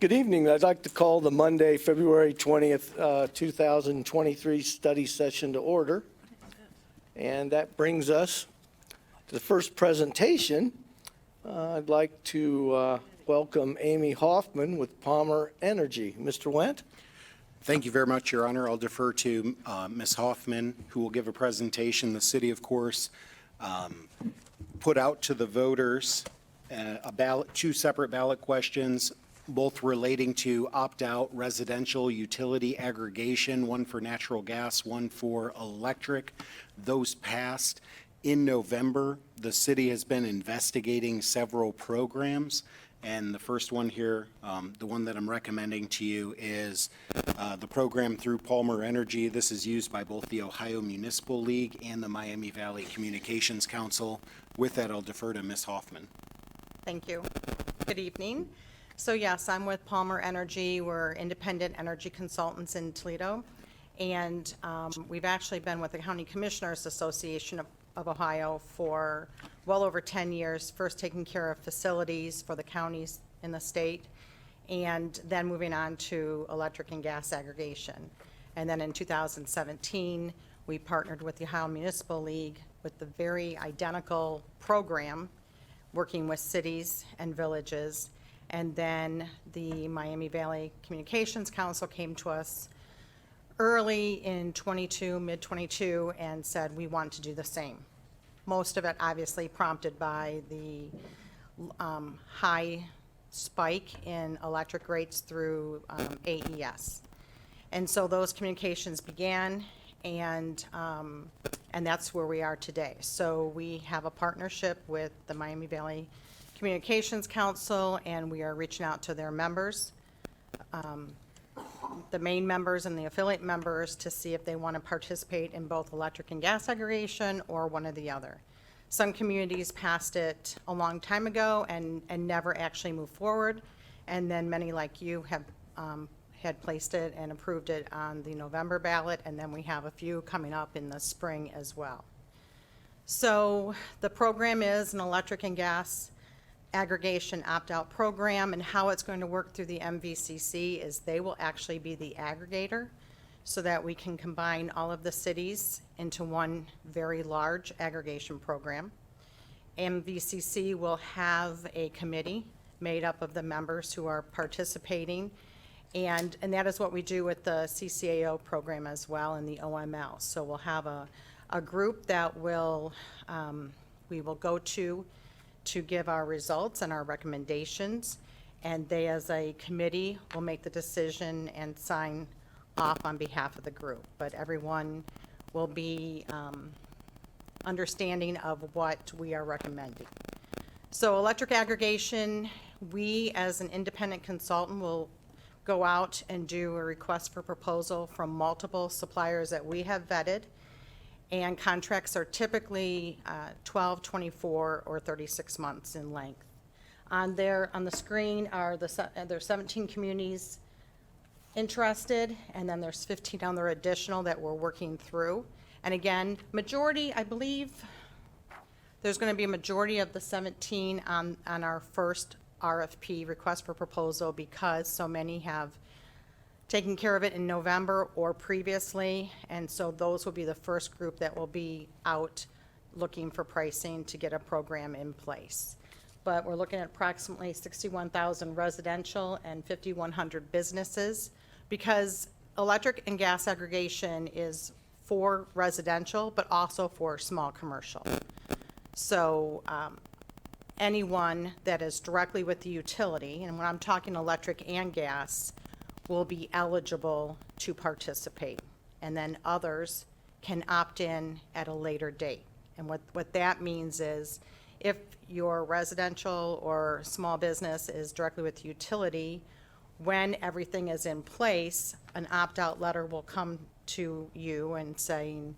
Good evening. I'd like to call the Monday, February 20th, 2023 study session to order. And that brings us to the first presentation. I'd like to welcome Amy Hoffman with Palmer Energy. Mr. Wendt? Thank you very much, Your Honor. I'll defer to Ms. Hoffman, who will give a presentation. The city, of course, put out to the voters two separate ballot questions, both relating to opt-out residential utility aggregation, one for natural gas, one for electric. Those passed. In November, the city has been investigating several programs, and the first one here, the one that I'm recommending to you, is the program through Palmer Energy. This is used by both the Ohio Municipal League and the Miami Valley Communications Council. With that, I'll defer to Ms. Hoffman. Thank you. Good evening. So yes, I'm with Palmer Energy. We're independent energy consultants in Toledo. And we've actually been with the County Commissioners Association of Ohio for well over 10 years, first taking care of facilities for the counties in the state, and then moving on to electric and gas aggregation. And then in 2017, we partnered with the Ohio Municipal League with the very identical program, working with cities and villages. And then the Miami Valley Communications Council came to us early in mid-22, and said we want to do the same. Most of it obviously prompted by the high spike in electric rates through AES. And so those communications began, and that's where we are today. So we have a partnership with the Miami Valley Communications Council, and we are reaching out to their members, the main members and the affiliate members, to see if they want to participate in both electric and gas aggregation or one or the other. Some communities passed it a long time ago and never actually moved forward, and then many like you have had placed it and approved it on the November ballot, and then we have a few coming up in the spring as well. So the program is an electric and gas aggregation opt-out program, and how it's going to work through the MVCC is they will actually be the aggregator so that we can combine all of the cities into one very large aggregation program. MVCC will have a committee made up of the members who are participating, and that is what we do with the CCAO program as well, and the OML. So we'll have a group that will we will go to give our results and our recommendations, and they as a committee will make the decision and sign off on behalf of the group. But everyone will be understanding of what we are recommending. So electric aggregation, we as an independent consultant will go out and do a request for proposal from multiple suppliers that we have vetted. And contracts are typically 12, 24, or 36 months in length. On the screen are there's 17 communities interested, and then there's 15 other additional that we're working through. And again, majority, I believe, there's going to be a majority of the 17 on our first RFP, request for proposal, because so many have taken care of it in November or previously, and so those will be the first group that will be out looking for pricing to get a program in place. But we're looking at approximately 61,000 residential and 5,100 businesses, because electric and gas aggregation is for residential, but also for small commercial. So anyone that is directly with the utility, and when I'm talking electric and gas, will be eligible to participate, and then others can opt in at a later date. And what that means is, if your residential or small business is directly with the utility, when everything is in place, an opt-out letter will come to you and saying,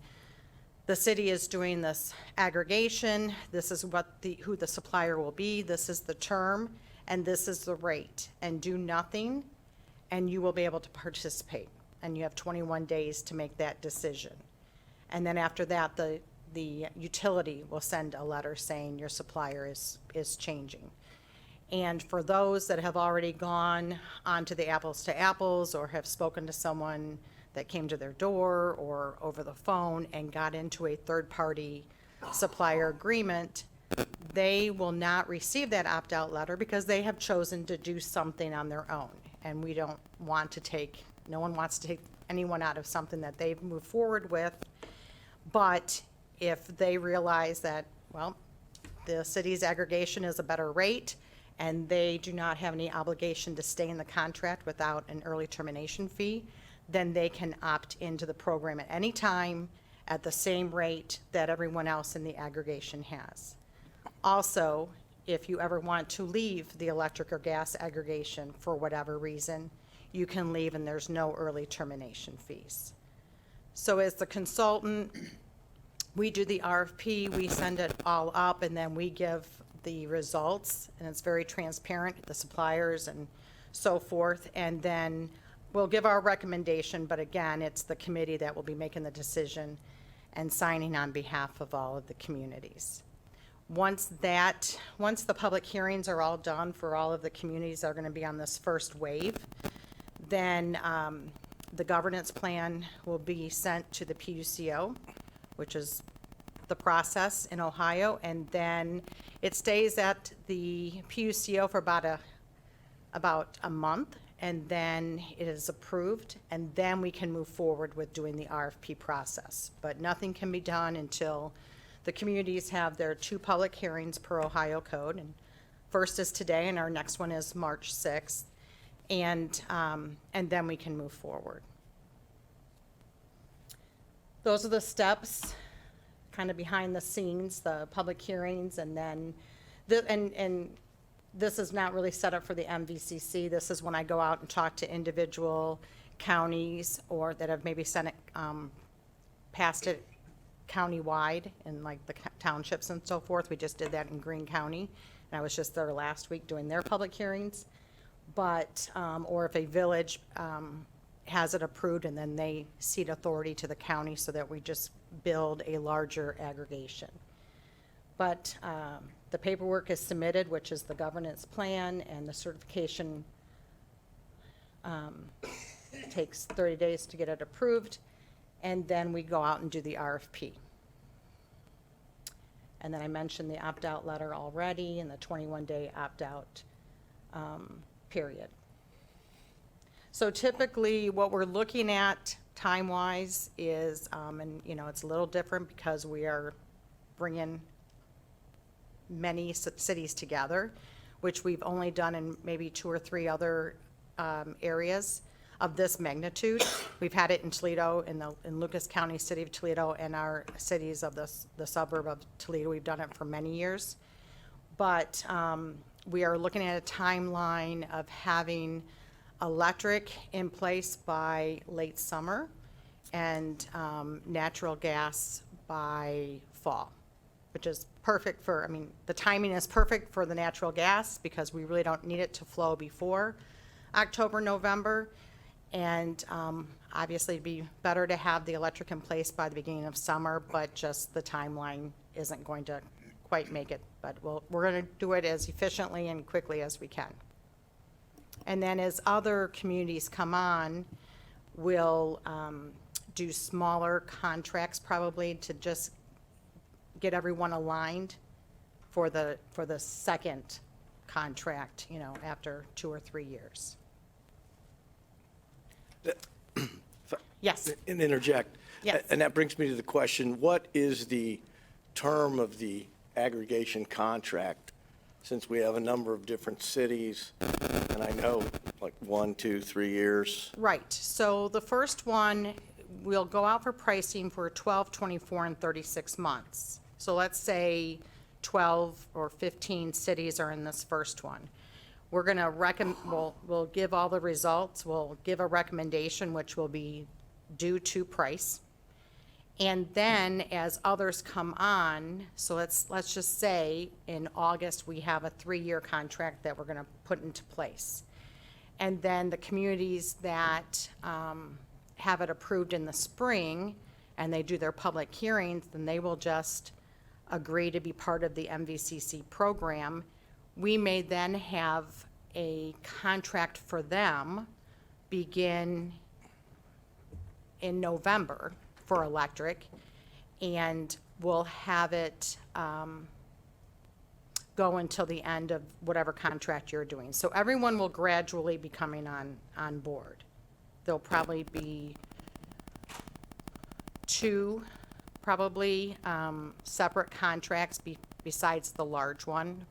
the city is doing this aggregation, this is who the supplier will be, this is the term, and this is the rate, and do nothing, and you will be able to participate. And you have 21 days to make that decision. And then after that, the utility will send a letter saying your supplier is changing. And for those that have already gone onto the Apples to Apples or have spoken to someone that came to their door or over the phone and got into a third-party supplier agreement, they will not receive that opt-out letter because they have chosen to do something on their own. And we don't want to take, no one wants to take anyone out of something that they've moved forward with. But if they realize that, well, the city's aggregation is a better rate and they do not have any obligation to stay in the contract without an early termination fee, then they can opt into the program at any time at the same rate that everyone else in the aggregation has. Also, if you ever want to leave the electric or gas aggregation for whatever reason, you can leave and there's no early termination fees. So as the consultant, we do the RFP, we send it all up, and then we give the results, and it's very transparent, the suppliers and so forth, and then we'll give our recommendation, but again, it's the committee that will be making the decision and signing on behalf of all of the communities. Once the public hearings are all done for all of the communities that are going to be on this first wave, then the governance plan will be sent to the PUCO, which is the process in Ohio, and then it stays at the PUCO for about a month, and then it is approved, and then we can move forward with doing the RFP process. But nothing can be done until the communities have their 2 public hearings per Ohio code, and first is today, and our next one is March 6th, and then we can move forward. Those are the steps, kind of behind the scenes, the public hearings, and then, and this is not really set up for the MVCC. This is when I go out and talk to individual counties or that have maybe sent it, passed it county-wide in like the townships and so forth. We just did that in Greene County, and I was just there last week doing their public hearings. But, or if a village has it approved and then they cede authority to the county so that we just build a larger aggregation. But the paperwork is submitted, which is the governance plan, and the certification takes 30 days to get it approved, and then we go out and do the RFP. And then I mentioned the opt-out letter already and the 21-day opt-out period. So typically what we're looking at time-wise is, and you know, it's a little different because we are bringing many cities together, which we've only done in maybe 2 or 3 other areas of this magnitude. We've had it in Toledo, in Lucas County, city of Toledo, and our cities of the suburb of Toledo. We've done it for many years. But we are looking at a timeline of having electric in place by late summer and natural gas by fall, which is perfect for, I mean, the timing is perfect for the natural gas because we really don't need it to flow before October, November. And obviously it'd be better to have the electric in place by the beginning of summer, but just the timeline isn't going to quite make it. But we're going to do it as efficiently and quickly as we can. And then as other communities come on, we'll do smaller contracts probably to just get everyone aligned for the second contract, you know, after 2 or 3 years. Yes. And interject. Yes. And that brings me to the question, what is the term of the aggregation contract? Since we have a number of different cities, and I know like 1, 2, 3 years. Right. So the first one, we'll go out for pricing for 12, 24, and 36 months. So let's say 12 or 15 cities are in this first one. We're going to we'll give all the results. We'll give a recommendation, which will be due to price. And then as others come on, so let's just say in August, we have a 3-year contract that we're going to put into place. And then the communities that have it approved in the spring and they do their public hearings, then they will just agree to be part of the MVCC program, We may then have a contract for them begin in November for electric, and we'll have it go until the end of whatever contract you're doing. So everyone will gradually be coming on board. There'll probably be two, probably, separate contracts besides the large one.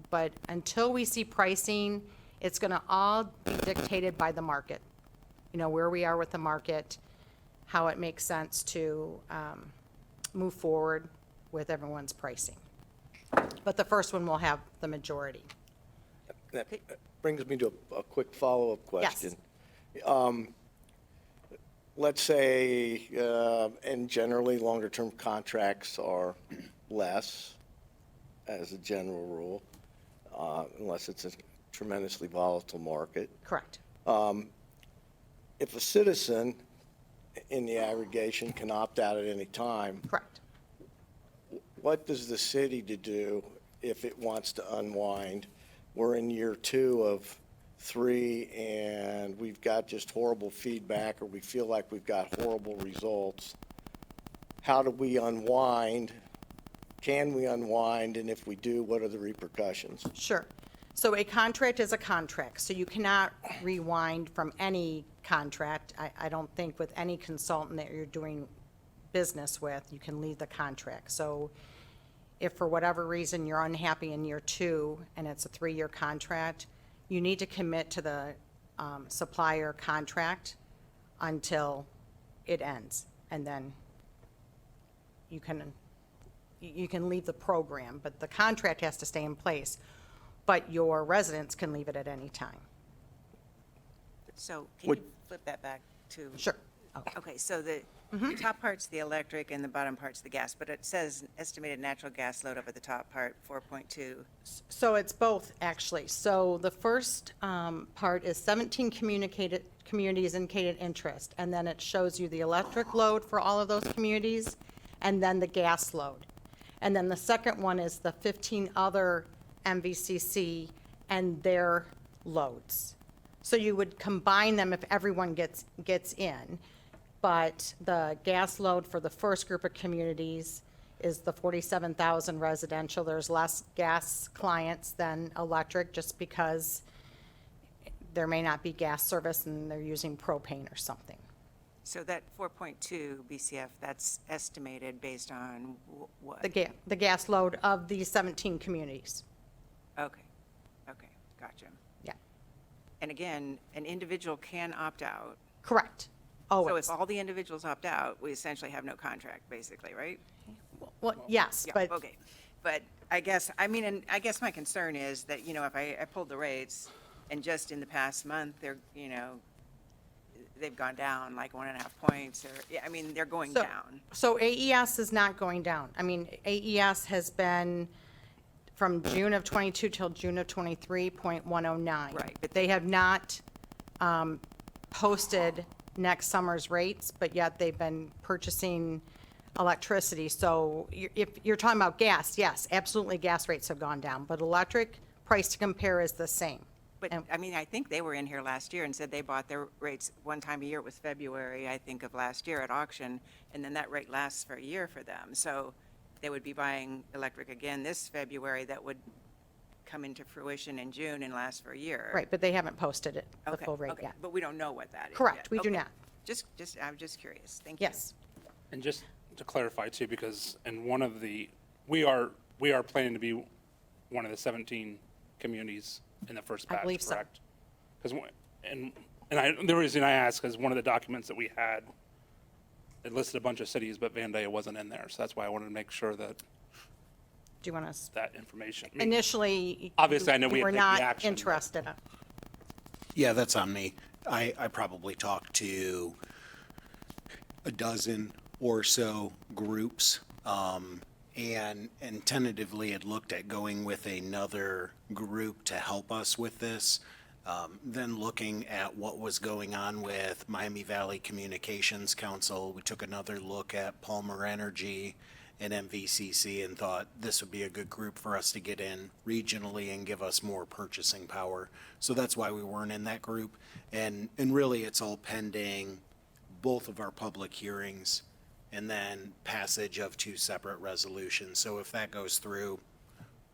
But until we see pricing, it's gonna all be dictated by the market. You know, where we are with the market, how it makes sense to move forward with everyone's pricing. But the first one will have the majority. That brings me to a quick follow-up question. Let's say, and generally, longer-term contracts are less, as a general rule, unless it's a tremendously volatile market. Correct. If a citizen in the aggregation can opt out at any time, Correct. what does the city to do if it wants to unwind? We're in year 2 of 3, and we've got just horrible feedback, or we feel like we've got horrible results. How do we unwind? Can we unwind? And if we do, what are the repercussions? Sure. So a contract is a contract, so you cannot rewind from any contract. I don't think with any consultant that you're doing business with, you can leave the contract. So if for whatever reason you're unhappy in year 2 and it's a 3-year contract, you need to commit to the supplier contract until it ends. And then you can leave the program, but the contract has to stay in place. But your residents can leave it at any time. So can Would- you flip that back to? Sure. Okay, so the top part's the electric and the bottom part's the gas, but it says estimated natural gas load up at the top part, 4.2. So it's both, actually. So the first part is 17 communities indicated interest, and then it shows you the electric load for all of those communities, and then the gas load. And then the second one is the 15 other MVCC and their loads. So you would combine them if everyone gets in. But the gas load for the first group of communities is the 47,000 residential. There's less gas clients than electric, just because there may not be gas service and they're using propane or something. So that 4.2 BCF, that's estimated based on what? The gas load of these 17 communities. Okay, gotcha. Yeah, And again, an individual can opt out. correct. So Always. if all the individuals opt out, we essentially have no contract, basically, right? Well, yes, Yeah, but okay. But I guess my concern is that, you know, if I pulled the rates and just in the past month, they're, you know, they've gone down like 1.5 points, or, yeah, I mean, they're going down. So AES is not going down. I mean, AES has been from June of 22 till June of 23, 0.109. Right, but They have not posted next summer's rates, but yet they've been purchasing electricity. So if you're talking about gas, yes, absolutely gas rates have gone down, but electric price to compare is the same. But, And- I mean, I think they were in here last year and said they bought their rates one time a year. It was February, I think, of last year at auction, and then that rate lasts for a year for them. So they would be buying electric again this February that would come into fruition in June and last for a year. Right, but they haven't posted it, the Okay, full rate okay. yet. But we don't know what that is Correct, yet. we do Okay. not. I'm just curious. Thank you. Yes. And just to clarify too, because in one of the, we are planning to be one of the 17 communities in the first I batch, believe so. correct? Because, the reason I ask is one of the documents that we had, it listed a bunch of cities, but Vandalia wasn't in there. So that's why I wanted to make sure that Do you want to, that information. I mean, initially, Obviously, I know we you have were to take the not action, but- interested. Yeah, that's on me. I probably talked to a dozen or so groups, and tentatively had looked at going with another group to help us with this. Then looking at what was going on with Miami Valley Communications Council, we took another look at Palmer Energy and MVCC and thought this would be a good group for us to get in regionally and give us more purchasing power. So that's why we weren't in that group. And really, it's all pending both of our public hearings and then passage of two separate resolutions. So if that goes through,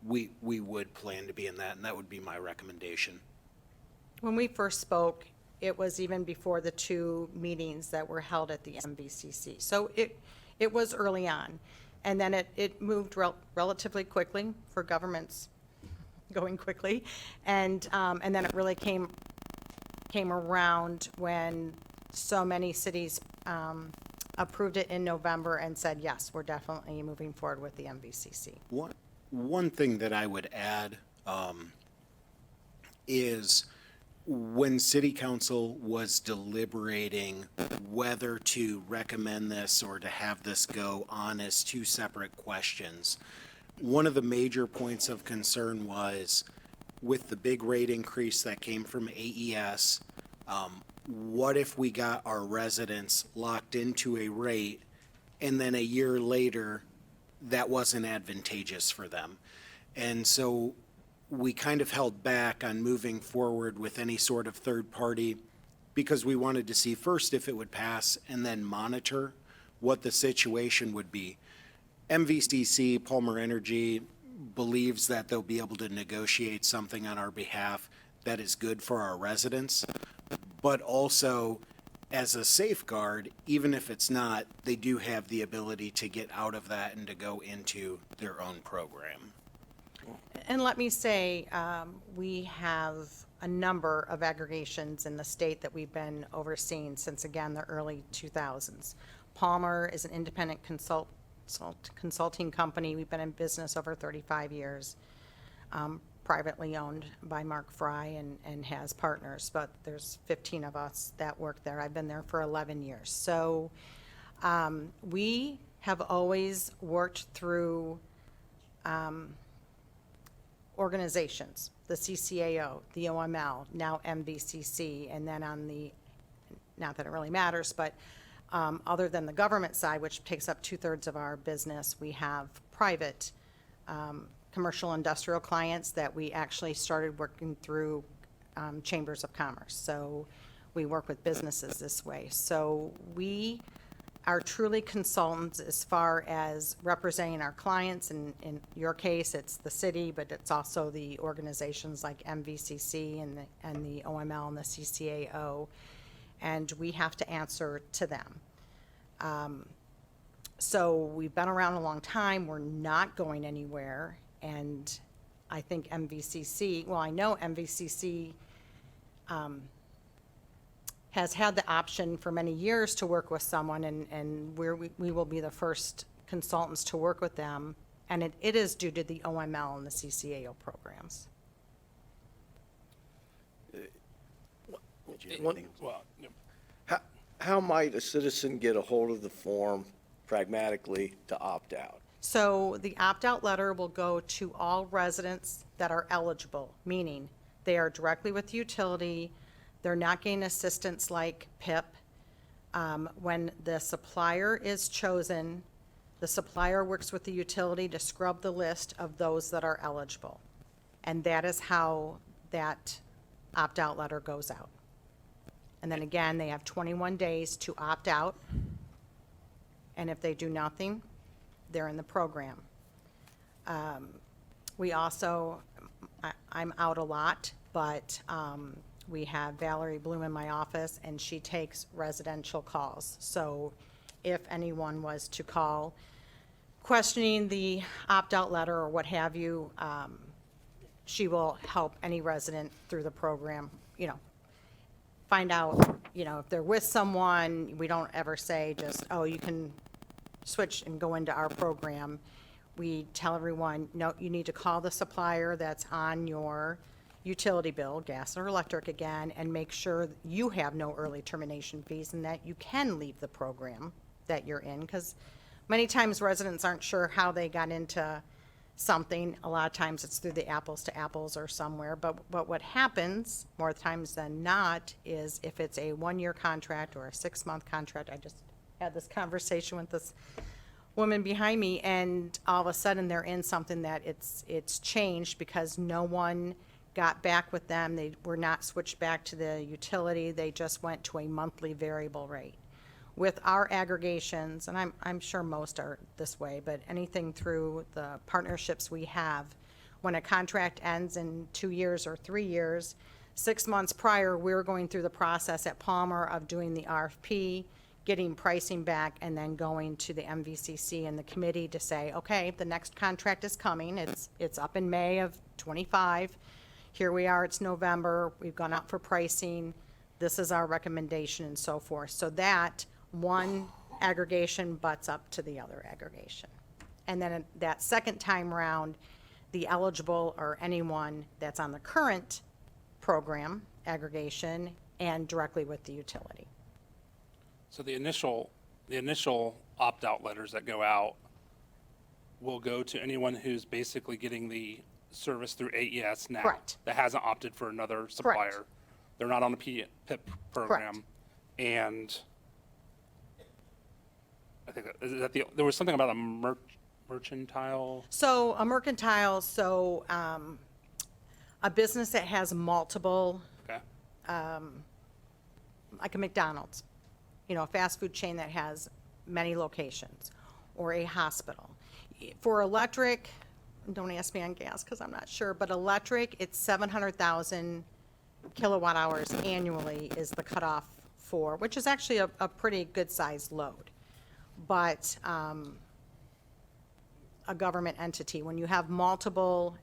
we would plan to be in that, and that would be my recommendation. When we first spoke, it was even before the two meetings that were held at the MVCC. So it was early on. And then it moved relatively quickly for governments going quickly. And then it really came around when so many cities approved it in November and said, yes, we're definitely moving forward with the MVCC. One thing that I would add is when City Council was deliberating whether to recommend this or to have this go on as two separate questions, one of the major points of concern was with the big rate increase that came from AES, what if we got our residents locked into a rate and then a year later that wasn't advantageous for them? And so we kind of held back on moving forward with any sort of third party because we wanted to see first if it would pass and then monitor what the situation would be. MVCC, Palmer Energy, believes that they'll be able to negotiate something on our behalf that is good for our residents, but also as a safeguard, even if it's not, they do have the ability to get out of that and to go into their own program. And let me say, we have a number of aggregations in the state that we've been overseeing since, again, the early 2000s. Palmer is an independent consulting company. We've been in business over 35 years, privately owned by Mark Fry and has partners, but there's 15 of us that work there. I've been there for 11 years. So we have always worked through organizations, the CCAO, the OML, now MVCC, and then on the, not that it really matters, but other than the government side, which takes up 2/3 of our business, we have private commercial industrial clients that we actually started working through chambers of commerce. So we work with businesses this way. So we are truly consultants as far as representing our clients. In your case, it's the city, but it's also the organizations like MVCC and the OML and the CCAO, and we have to answer to them. So we've been around a long time. We're not going anywhere, and I think MVCC, well, I know MVCC has had the option for many years to work with someone, and we will be the first consultants to work with them, and it is due to the OML and the CCAO programs. Did you have One- anything? Well, How might a citizen get a hold of the form pragmatically to opt out? So the opt-out letter will go to all residents that are eligible, meaning they are directly with the utility, they're not getting assistance like PIP. When the supplier is chosen, the supplier works with the utility to scrub the list of those that are eligible. And that is how that opt-out letter goes out. And then again, they have 21 days to opt out. And if they do nothing, they're in the program. We also, I'm out a lot, but we have Valerie Bloom in my office, and she takes residential calls. So if anyone was to call questioning the opt-out letter or what have you, she will help any resident through the program, find out, if they're with someone. We don't ever say just, oh, you can switch and go into our program. We tell everyone, no, you need to call the supplier that's on your utility bill, gas or electric again, and make sure you have no early termination fees and that you can leave the program that you're in, because many times residents aren't sure how they got into something. A lot of times it's through the apples to apples or somewhere, but what happens more times than not is if it's a 1-year contract or a 6-month contract. I just had this conversation with this woman behind me, and all of a sudden they're in something that it's changed because no one got back with them. They were not switched back to the utility. They just went to a monthly variable rate. With our aggregations, and I'm sure most are this way, but anything through the partnerships we have, when a contract ends in 2 years or 3 years, 6 months prior, we're going through the process at Palmer of doing the RFP, getting pricing back, and then going to the MVCC and the committee to say, okay, the next contract is coming. It's up in May of '25. Here we are, it's November. We've gone out for pricing. This is our recommendation and so forth. So that one aggregation butts up to the other aggregation. And then that second time round, the eligible or anyone that's on the current program aggregation and directly with the utility. So the initial opt-out letters that go out will go to anyone who's basically getting the service through AES now. Correct. That hasn't opted for another supplier. They're not on the PIP program. Correct. And I think there was something about a mercantile. So a mercantile, a business that has multiple, Okay. like a McDonald's, a fast food chain that has many locations, or a hospital. For electric, don't ask me on gas because I'm not sure, but electric, it's 700,000 kilowatt hours annually is the cutoff for, which is actually a pretty good-sized load. But a government entity, when you have multiple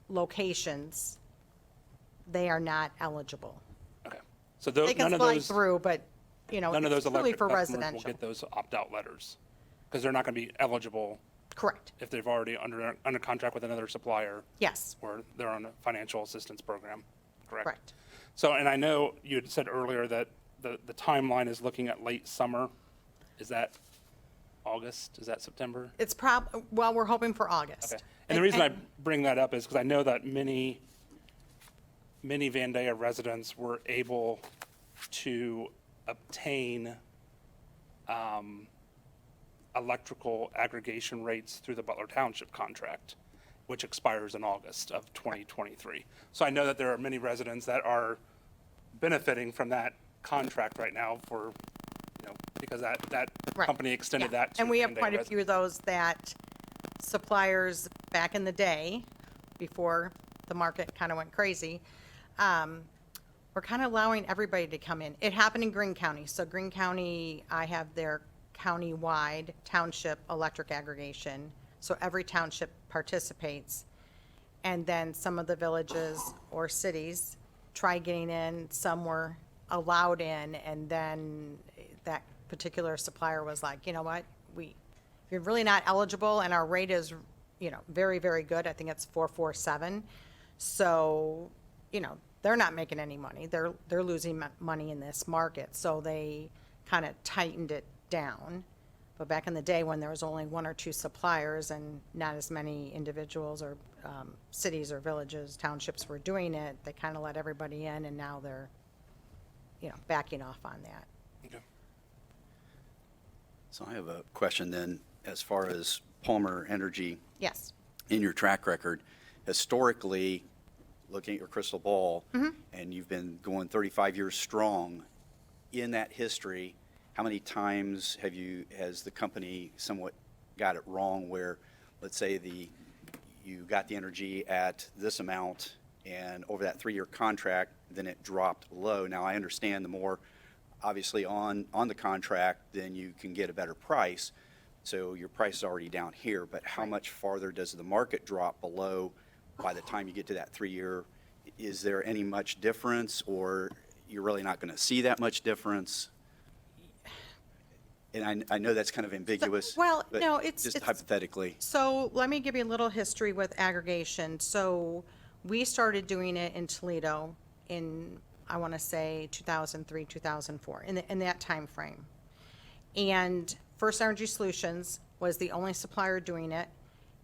locations, they are not eligible. Okay. So those, They can none of slide those, through, but, none of those it's really electric for customers will residential. get those opt-out letters because they're not going to be eligible Correct, if they've already under contract with another supplier yes, or they're on a financial assistance program, correct? correct. So, and I know you had said earlier that the timeline is looking at late summer. Is that August? Is that September? It's well, we're hoping for August. Okay. And the reason I bring that up is because I know that many Vandalia residents were able to obtain electrical aggregation rates through the Butler Township contract, which expires in August of 2023. So I know that there are many residents that are benefiting from that contract right now for, because that Right. company extended Yeah. that to And we have Vandalia quite a residents. few of those that suppliers back in the day, before the market kind of went crazy, were kind of allowing everybody to come in. It happened in Greene County. So Greene County, I have their county-wide township electric aggregation. So every township participates. And then some of the villages or cities tried getting in, some were allowed in, and then that particular supplier was like, you know what, you're really not eligible, and our rate is, very, very good. I think it's 447. So, they're not making any money. They're losing money in this market. So they kind of tightened it down. But back in the day when there was only one or two suppliers and not as many individuals or cities or villages, townships were doing it, they kind of let everybody in, and now they're, backing off on that. Okay. So I have a question then, as far as Palmer Energy, Yes. in your track record, historically, looking at your crystal ball, and you've been going 35 years strong, in that history, how many times has the company somewhat got it wrong where, let's say you got the energy at this amount, and over that 3-year contract, then it dropped low. Now, I understand the more, obviously, on the contract, then you can get a better price. So your price is already down here, but how much farther does the market drop below by the time you get to that 3-year? Is there any much difference, or you're really not going to see that much difference? And I know that's kind of ambiguous. well, but no, it's- just it's- hypothetically. So let me give you a little history with aggregation. So we started doing it in Toledo in, I want to say, 2003, 2004, in that time frame. And First Energy Solutions was the only supplier doing it,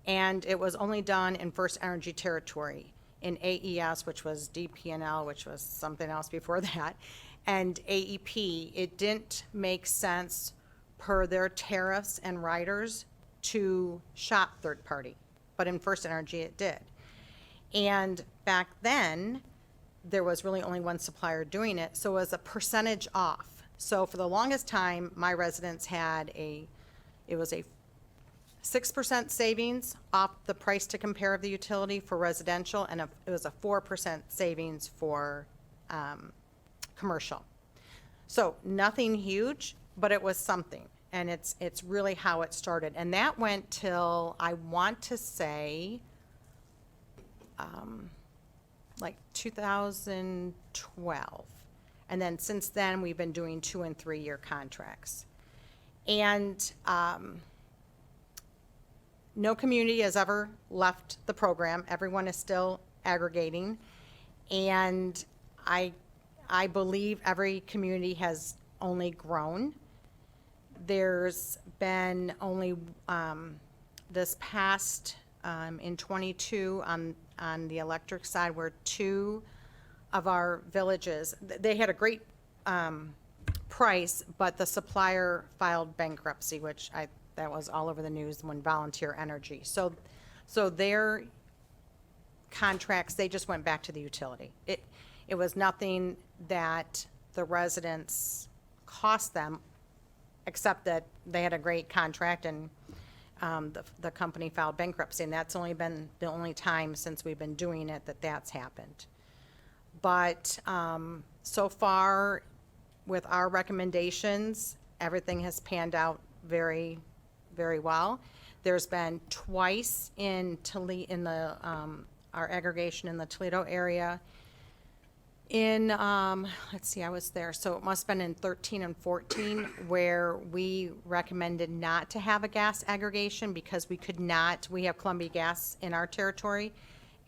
and it was only done in First Energy territory. In AES, which was DP&L, which was something else before that, and AEP, it didn't make sense per their tariffs and riders to shop third party, but in First Energy it did. And back then, there was really only one supplier doing it, so it was a percentage off. So for the longest time, my residents had it was a 6% savings off the price to compare of the utility for residential, and it was a 4% savings for commercial. So nothing huge, but it was something, and it's really how it started. And that went till, I want to say, like 2012. And then since then, we've been doing 2 and 3 year contracts. And no community has ever left the program. Everyone is still aggregating. And I believe every community has only grown. There's been only, this past, in 22 on the electric side, where 2 of our villages, they had a great price, but the supplier filed bankruptcy, which that was all over the news when Volunteer Energy. So their contracts, they just went back to the utility. It was nothing that the residents cost them, except that they had a great contract and the company filed bankruptcy, and that's only been the only time since we've been doing it that that's happened. But so far, with our recommendations, everything has panned out very, very well. There's been twice in Toledo, our aggregation in the Toledo area. In, let's see, I was there, so it must have been in 13 and 14, where we recommended not to have a gas aggregation because we could not, we have Columbia Gas in our territory,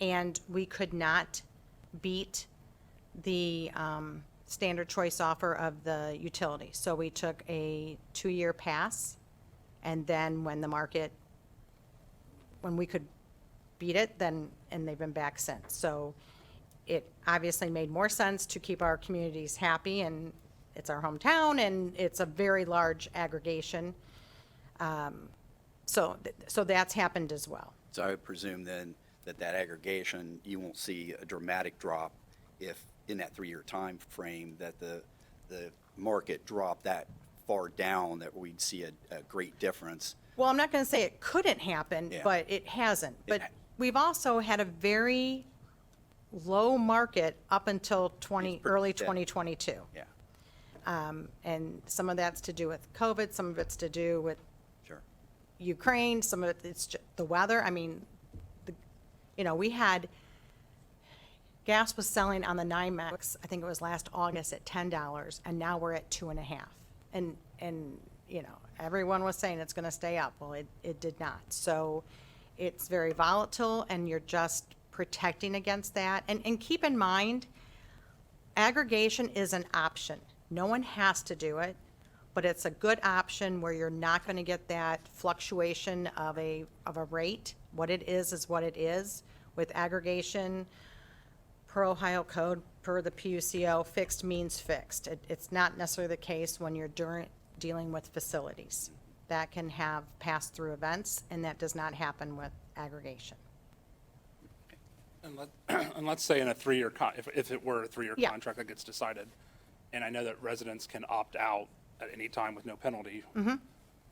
and we could not beat the standard choice offer of the utility. So we took a 2-year pass, and then when we could beat it, then, and they've been back since. So it obviously made more sense to keep our communities happy, and it's our hometown, and it's a very large aggregation. So that's happened as well. So I would presume then that aggregation, you won't see a dramatic drop if in that 3-year time frame that the market dropped that far down, that we'd see a great difference. Well, I'm not going to say it couldn't happen, Yeah. but it hasn't. But ha- we've also had a very low market up until early steady. 2022. Yeah, And some of that's to do with COVID, some of it's to do with sure. Ukraine, some of it's just the weather. I mean, we had, gas was selling on the NYMEX, I think it was last August, at $10, and now we're at 2.5. And everyone was saying it's going to stay up. Well, it did not. So it's very volatile, and you're just protecting against that. And keep in mind, aggregation is an option. No one has to do it, but it's a good option where you're not going to get that fluctuation of a rate. What it is what it is. With aggregation, per Ohio code, per the PUCO, fixed means fixed. It's not necessarily the case when you're dealing with facilities. That can have pass-through events, and that does not happen with aggregation. And let's say in a 3-year, if it were a 3-year Yeah. contract that gets decided, and I know that residents can opt out at any time with no penalty.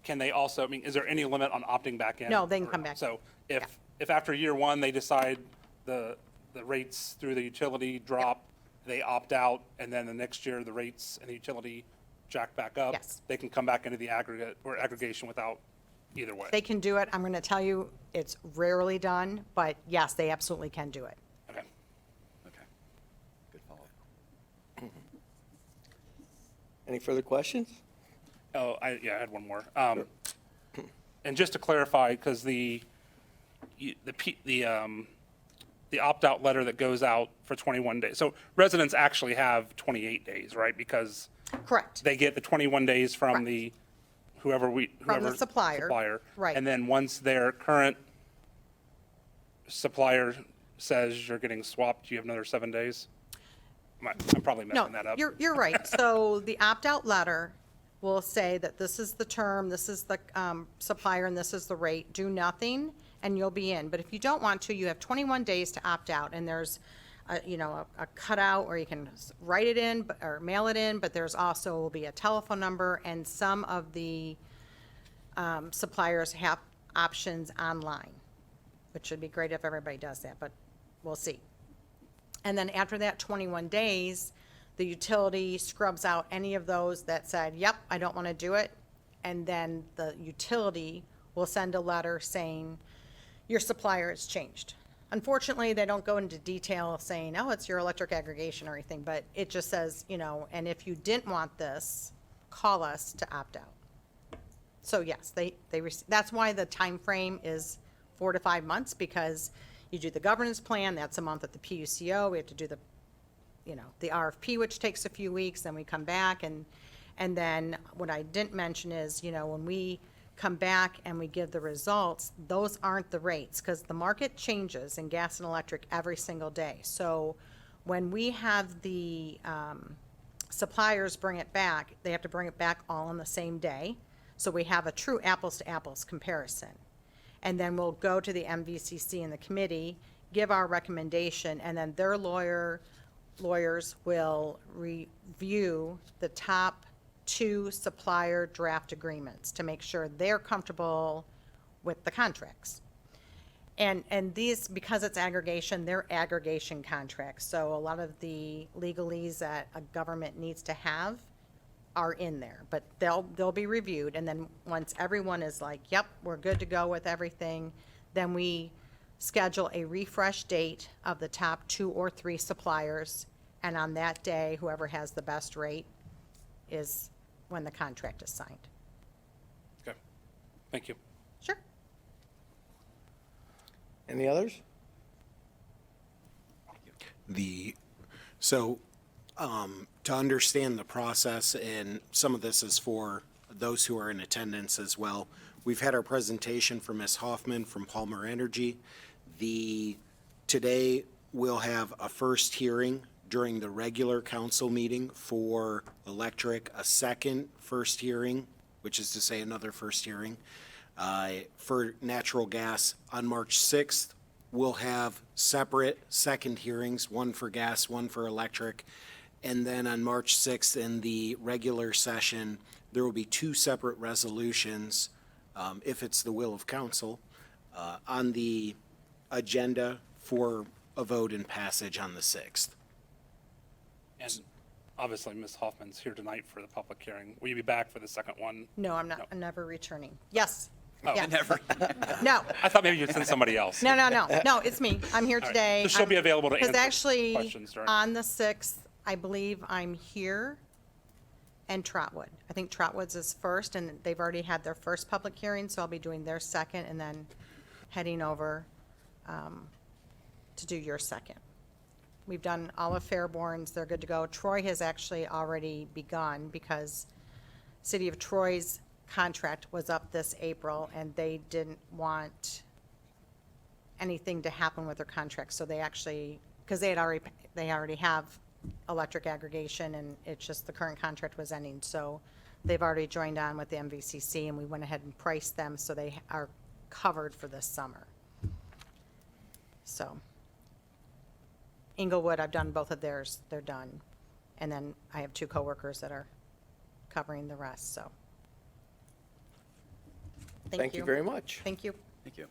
Can they also, is there any limit on opting back in? No, they can come back in. So if after year 1, they decide the rates through the utility drop, they opt out, and then the next year, the rates and the utility jack back up? Yes. They can come back into the aggregate or aggregation without either way? They can do it. I'm going to tell you, it's rarely done, but yes, they absolutely can do it. Okay. Okay. Good follow-up. Any further questions? Oh, I had one more. And just to clarify, because the opt-out letter that goes out for 21 days, so residents actually have 28 days, right? Because Correct. they get the 21 days from Correct. the whoever supplier. Right. And then once their current supplier says you're getting swapped, you have another 7 days? I'm probably No, messing that up. you're right. So the opt-out letter will say that this is the term, this is the supplier, and this is the rate. Do nothing, and you'll be in. But if you don't want to, you have 21 days to opt out, and there's a cutout, or you can write it in or mail it in, but there's also will be a telephone number, and some of the suppliers have options online, which would be great if everybody does that, but we'll see. And then after that 21 days, the utility scrubs out any of those that said, yep, I don't want to do it. And then the utility will send a letter saying, your supplier has changed. Unfortunately, they don't go into detail saying, oh, it's your electric aggregation or anything, but it just says, and if you didn't want this, call us to opt out. So yes, that's why the time frame is 4 to 5 months, because you do the governance plan, that's a month at the PUCO, we have to do the RFP, which takes a few weeks, then we come back, and then what I didn't mention is, when we come back and we give the results, those aren't the rates, because the market changes in gas and electric every single day. So when we have the suppliers bring it back, they have to bring it back all on the same day. So we have a true apples to apples comparison. And then we'll go to the MVCC and the committee, give our recommendation, and then their lawyers will review the top 2 supplier draft agreements to make sure they're comfortable with the contracts. And these, because it's aggregation, they're aggregation contracts. So a lot of the legalese that a government needs to have are in there, but they'll be reviewed, and then once everyone is like, yep, we're good to go with everything, then we schedule a refresh date of the top 2 or 3 suppliers, and on that day, whoever has the best rate is when the contract is signed. Okay, thank you. Sure. Any others? To understand the process, and some of this is for those who are in attendance as well, we've had our presentation from Ms. Hoffman from Palmer Energy. Today, we'll have a first hearing during the regular council meeting for electric, a second first hearing, which is to say another first hearing. For natural gas on March 6th, we'll have separate second hearings, one for gas, one for electric. And then on March 6th, in the regular session, there will be 2 separate resolutions, if it's the will of council, on the agenda for a vote and passage on the 6th. And obviously, Ms. Hoffman's here tonight for the public hearing. Will you be back for the second one? No, I'm not. No. I'm never returning. Yes. Oh, Yes. Never. No. I thought maybe you'd send somebody else. No, it's me. I'm here All right. today. So she'll be available to Because answer actually, questions during. on the 6th, I believe I'm here and Trotwood. I think Trotwood's is first, and they've already had their first public hearing, so I'll be doing their second and then heading over to do your second. We've done all of Fairborn's. They're good to go. Troy has actually already begun because City of Troy's contract was up this April, and they didn't want anything to happen with their contract, so they actually, because they already have electric aggregation, and it's just the current contract was ending, so they've already joined on with the MVCC, and we went ahead and priced them, so they are covered for this summer. So Inglewood, I've done both of theirs, they're done, and then I have 2 coworkers that are covering the rest, so. Thank you very much. Thank you. Thank you.